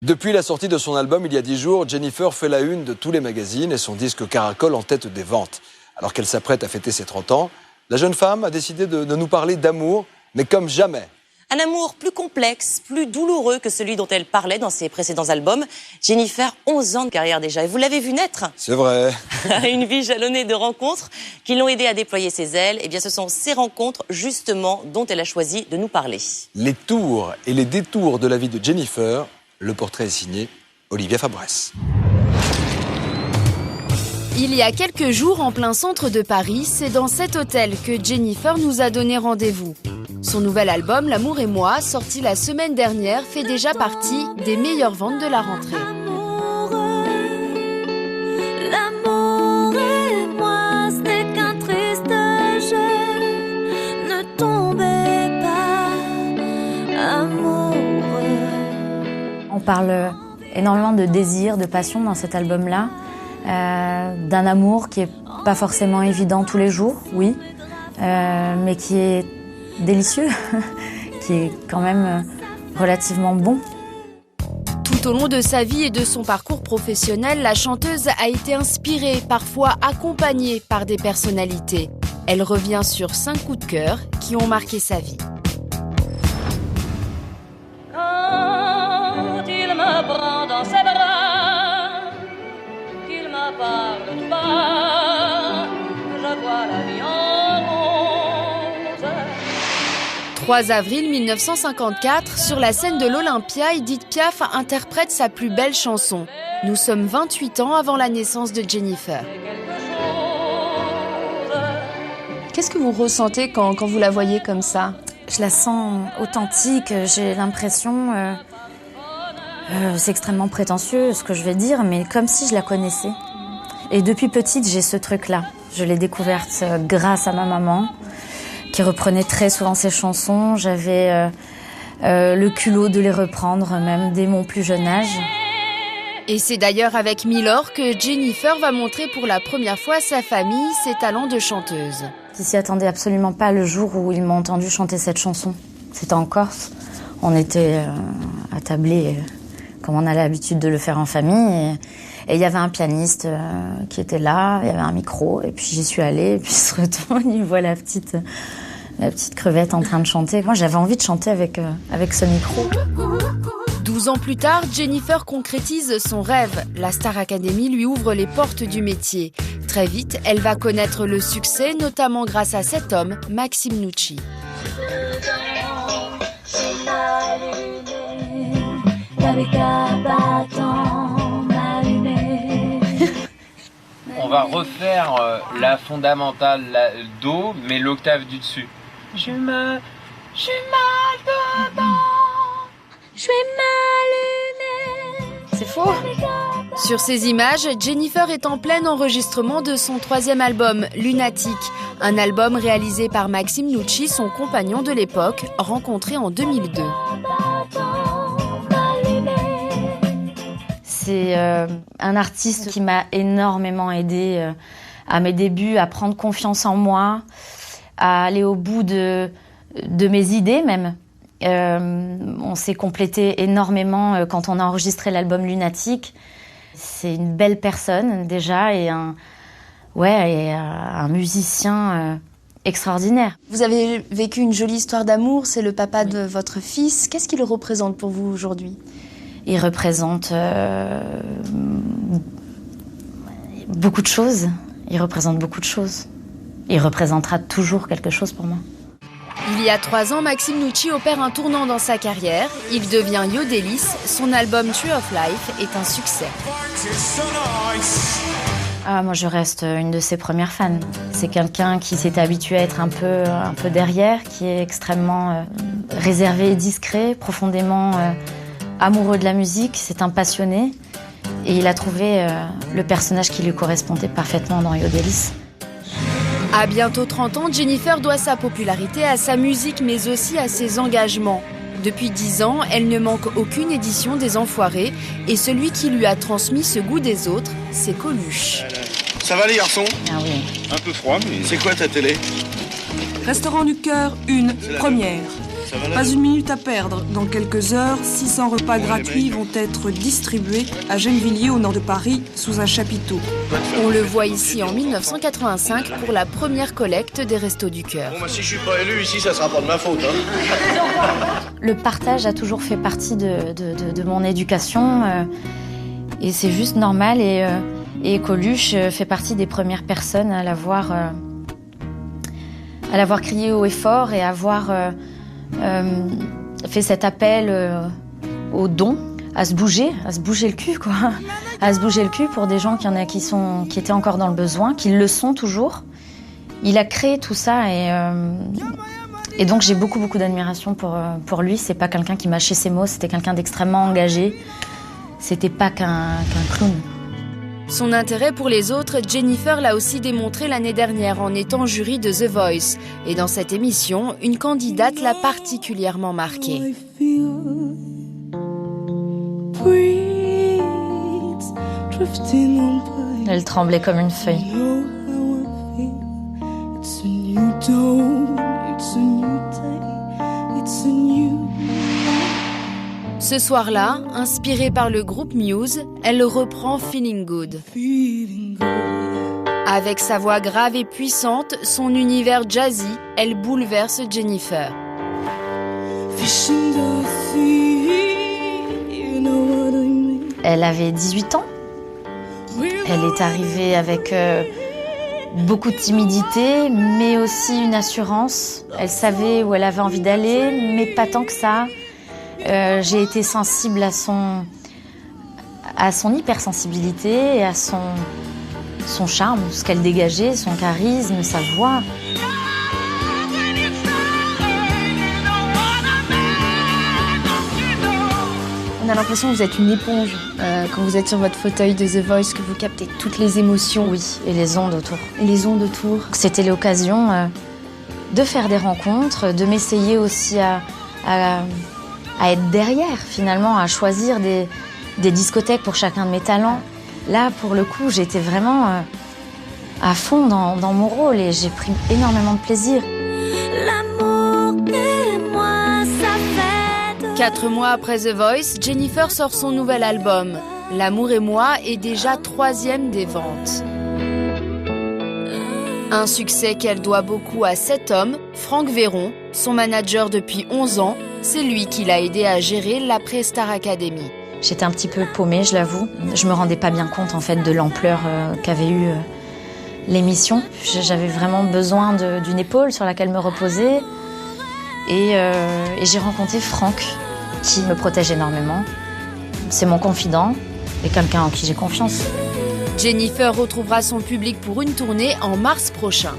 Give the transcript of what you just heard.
Depuis la sortie de son album il y a 10 jours, Jennifer fait la une de tous les magazines et son disque caracole en tête des ventes. Alors qu'elle s'apprête à fêter ses 30 ans, la jeune femme a décidé de nous parler d'amour, mais comme jamais. Un amour plus complexe, plus douloureux que celui dont elle parlait dans ses précédents albums. Jennifer, 11 ans de carrière déjà, et vous l'avez vu naître. C'est vrai. Une vie jalonnée de rencontres qui l'ont aidée à déployer ses ailes. Eh bien, ce sont ces rencontres, justement, dont elle a choisi de nous parler. Les tours et les détours de la vie de Jennifer, le portrait est signé Olivia Fabrès. Il y a quelques jours, en plein centre de Paris, c'est dans cet hôtel que Jennifer nous a donné rendez-vous. Son nouvel album, L'amour et moi, sorti la semaine dernière, fait déjà partie des meilleures ventes de la rentrée. L'amour et moi, ce n'est qu'un triste jeu. Ne tombez pas amoureux. On parle énormément de désir, de passion dans cet album-là. D'un amour qui est pas forcément évident tous les jours, oui, mais qui est délicieux, qui est quand même relativement bon. Tout au long de sa vie et de son parcours professionnel, la chanteuse a été inspirée, parfois accompagnée par des personnalités. Elle revient sur 5 coups de cœur qui ont marqué sa vie. Quand il me prend dans ses bras, qu'il me parle pas, je vois la vie en rose. 3 avril 1954, sur la scène de l'Olympia, Édith Piaf interprète sa plus belle chanson. Nous sommes 28 ans avant la naissance de Jennifer. Qu'est-ce que vous ressentez quand vous la voyez comme ça ? Je la sens authentique, j'ai l'impression... c'est extrêmement prétentieux ce que je vais dire, mais comme si je la connaissais. Et depuis petite, j'ai ce truc-là. Je l'ai découverte grâce à ma maman, qui reprenait très souvent ses chansons. J'avais le culot de les reprendre, même dès mon plus jeune âge. Et c'est d'ailleurs avec Milor que Jennifer va montrer pour la première fois à sa famille ses talents de chanteuse. Ils s'y attendaient absolument pas le jour où ils m'ont entendu chanter cette chanson. C'était en Corse. On était attablés comme on a l'habitude de le faire en famille. Et il y avait un pianiste qui était là, il y avait un micro, et puis j'y suis allée, et puis il se retourne, il voit la petite crevette en train de chanter. Moi, j'avais envie de chanter avec ce micro. 12 ans plus tard, Jennifer concrétise son rêve. La Star Academy lui ouvre les portes du métier. Très vite, elle va connaître le succès, notamment grâce à cet homme, Maxime Nucci. On va refaire la fondamentale Do, mais l'octave du dessus. Je suis mal dedans. Je suis mal aimée. C'est faux. Sur ces images, Jennifer est en plein enregistrement de son 3e album, Lunatique. Un album réalisé par Maxime Nucci, son compagnon de l'époque, rencontré en 2002. C'est un artiste qui m'a énormément aidée à mes débuts, à prendre confiance en moi, à aller au bout de mes idées même. On s'est complété énormément quand on a enregistré l'album Lunatique. C'est une belle personne déjà et un musicien extraordinaire. Vous avez vécu une jolie histoire d'amour, c'est le papa de votre fils. Qu'est-ce qu'il représente pour vous aujourd'hui ? Il représente beaucoup de choses. Il représente beaucoup de choses. Il représentera toujours quelque chose pour moi. Il y a 3 ans, Maxime Nucci opère un tournant dans sa carrière. Il devient Yodelis. Son album Tree of Life est un succès. Moi, je reste une de ses premières fans. C'est quelqu'un qui s'est habitué à être un peu derrière, qui est extrêmement réservé et discret, profondément amoureux de la musique. C'est un passionné. Et il a trouvé le personnage qui lui correspondait parfaitement dans Yodelis. À bientôt 30 ans, Jennifer doit sa popularité à sa musique, mais aussi à ses engagements. Depuis 10 ans, elle ne manque aucune édition des Enfoirés. Et celui qui lui a transmis ce goût des autres, c'est Coluche. Ça va les garçons ? Ah oui. Un peu froid, mais... C'est quoi ta télé ? Restaurant du Cœur, une première. Pas une minute à perdre. Dans quelques heures, 600 repas gratuits vont être distribués à Gennevilliers, au nord de Paris, sous un chapiteau. On le voit ici en 1985 pour la première collecte des Restos du Cœur. Bon, si je suis pas élu ici, ça sera pas de ma faute. Le partage a toujours fait partie de mon éducation et c'est juste normal. Et Coluche fait partie des premières personnes à l'avoir crié haut et fort et avoir fait cet appel au don, à se bouger le cul, quoi. À se bouger le cul pour des gens qui étaient encore dans le besoin, qui le sont toujours. Il a créé tout ça et donc j'ai beaucoup d'admiration pour lui. C'est pas quelqu'un qui mâchait ses mots, c'était quelqu'un d'extrêmement engagé. C'était pas qu'un clown. Son intérêt pour les autres, Jennifer l'a aussi démontré l'année dernière en étant jury de The Voice. Et dans cette émission, une candidate l'a particulièrement marquée. Elle tremblait comme une feuille. Ce soir-là, inspirée par le groupe Muse, elle reprend Feeling Good. Avec sa voix grave et puissante, son univers jazzy, elle bouleverse Jennifer. Elle avait 18 ans. Elle est arrivée avec beaucoup de timidité, mais aussi une assurance. Elle savait où elle avait envie d'aller, mais pas tant que ça. J'ai été sensible à son hypersensibilité et à son charme, ce qu'elle dégageait, son charisme, sa voix. On a l'impression que vous êtes une éponge quand vous êtes sur votre fauteuil de The Voice, que vous captez toutes les émotions. Oui, et les ondes autour. Et les ondes autour. C'était l'occasion de faire des rencontres, de m'essayer aussi à être derrière, finalement, à choisir des discothèques pour chacun de mes talents. Là, pour le coup, j'étais vraiment à fond dans mon rôle et j'ai pris énormément de plaisir. L'amour et moi, ça fait 4 mois après The Voice, Jennifer sort son nouvel album. L'amour et moi est déjà 3e des ventes. Un succès qu'elle doit beaucoup à cet homme, Franck Véron, son manager depuis 11 ans. C'est lui qui l'a aidé à gérer l'après-Star Academy. J'étais un petit peu paumée, je l'avoue. Je me rendais pas bien compte en fait de l'ampleur qu'avait eu l'émission. J'avais vraiment besoin d'une épaule sur laquelle me reposer. Et j'ai rencontré Franck, qui me protège énormément. C'est mon confident et quelqu'un en qui j'ai confiance. Jennifer retrouvera son public pour une tournée en mars prochain.